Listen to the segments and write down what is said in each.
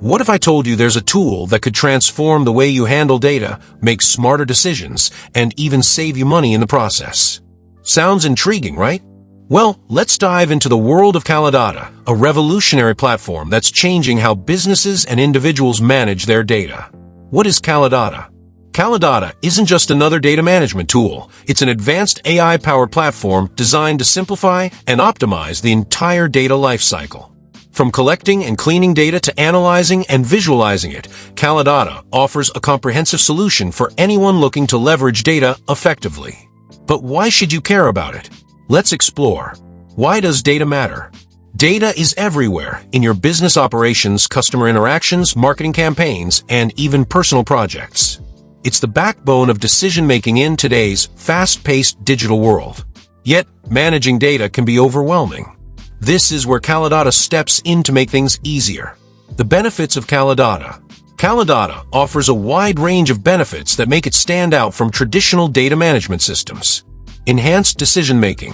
What if I told you there's a tool that could transform the way you handle data, make smarter decisions, and even save you money in the process? Sounds intriguing, right? Well, let's dive into the world of Kalodata, a revolutionary platform that's changing how businesses and individuals manage their data. What is Kalodata? Kalodata isn't just another data management tool. It's an advanced AI-powered platform designed to simplify and optimize the entire data lifecycle. From collecting and cleaning data to analyzing and visualizing it, Kalodata offers a comprehensive solution for anyone looking to leverage data effectively. But why should you care about it? Let's explore. Why does data matter? Data is everywhere, in your business operations, customer interactions, marketing campaigns, and even personal projects. It's the backbone of decision-making in today's fast-paced digital world. Yet, managing data can be overwhelming. This is where Kalodata steps in to make things easier. The benefits of Kalodata. Kalodata offers a wide range of benefits that make it stand out from traditional data management systems. Enhanced decision-making.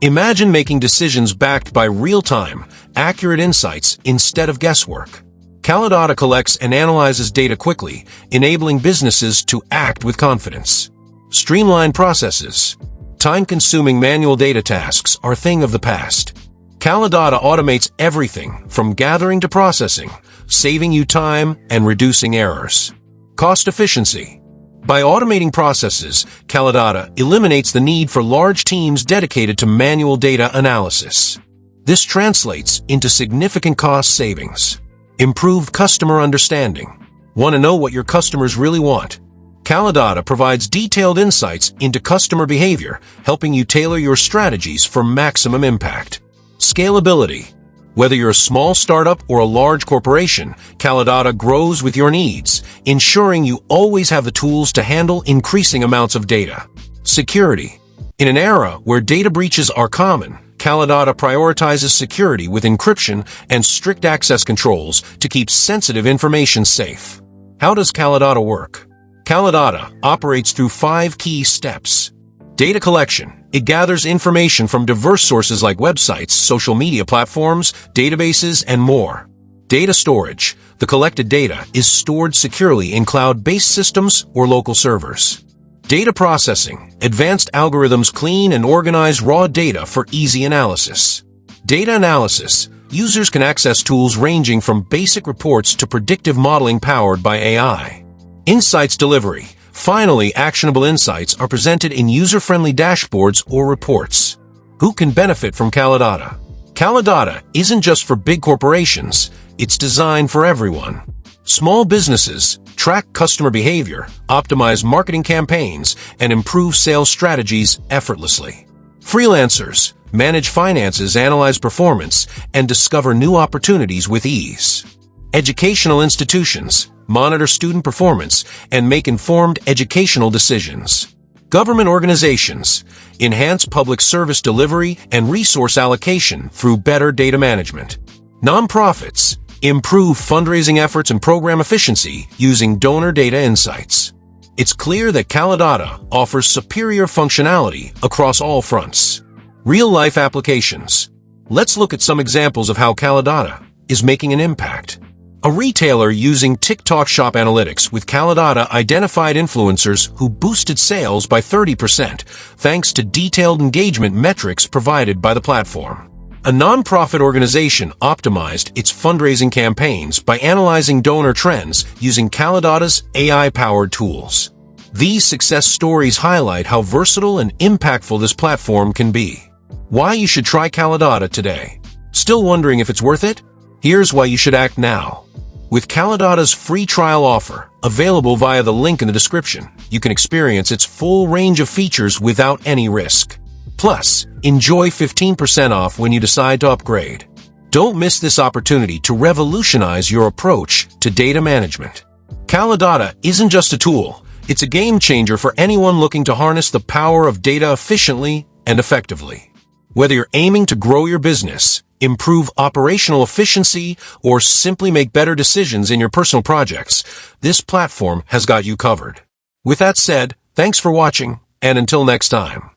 Imagine making decisions backed by real-time, accurate insights instead of guesswork. Kalodata collects and analyzes data quickly, enabling businesses to act with confidence. Streamlined processes. Time-consuming manual data tasks are a thing of the past. Kalodata automates everything from gathering to processing, saving you time and reducing errors. Cost efficiency. By automating processes, Kalodata eliminates the need for large teams dedicated to manual data analysis. This translates into significant cost savings. Improved customer understanding. Want to know what your customers really want? Kalodata provides detailed insights into customer behavior, helping you tailor your strategies for maximum impact. Scalability. Whether you're a small startup or a large corporation, Kalodata grows with your needs, ensuring you always have the tools to handle increasing amounts of data. Security. In an era where data breaches are common, Kalodata prioritizes security with encryption and strict access controls to keep sensitive information safe. How does Kalodata work? Kalodata operates through 5 key steps. Data collection. It gathers information from diverse sources like websites, social media platforms, databases, and more. Data storage. The collected data is stored securely in cloud-based systems or local servers. Data processing. Advanced algorithms clean and organize raw data for easy analysis. Data analysis. Users can access tools ranging from basic reports to predictive modeling powered by AI. Insights delivery. Finally, actionable insights are presented in user-friendly dashboards or reports. Who can benefit from Kalodata? Kalodata isn't just for big corporations, it's designed for everyone. Small businesses track customer behavior, optimize marketing campaigns, and improve sales strategies effortlessly. Freelancers manage finances, analyze performance, and discover new opportunities with ease. Educational institutions monitor student performance and make informed educational decisions. Government organizations enhance public service delivery and resource allocation through better data management. Nonprofits improve fundraising efforts and program efficiency using donor data insights. It's clear that Kalodata offers superior functionality across all fronts. Real-life applications. Let's look at some examples of how Kalodata is making an impact. A retailer using TikTok Shop Analytics with Kalodata identified influencers who boosted sales by 30% thanks to detailed engagement metrics provided by the platform. A nonprofit organization optimized its fundraising campaigns by analyzing donor trends using Kalodata's AI-powered tools. These success stories highlight how versatile and impactful this platform can be. Why you should try Kalodata today. Still wondering if it's worth it? Here's why you should act now. With Kalodata's free trial offer, available via the link in the description, you can experience its full range of features without any risk. Plus, enjoy 15% off when you decide to upgrade. Don't miss this opportunity to revolutionize your approach to data management. Kalodata isn't just a tool, it's a game changer for anyone looking to harness the power of data efficiently and effectively. Whether you're aiming to grow your business, improve operational efficiency, or simply make better decisions in your personal projects, this platform has got you covered. With that said, thanks for watching, and until next time.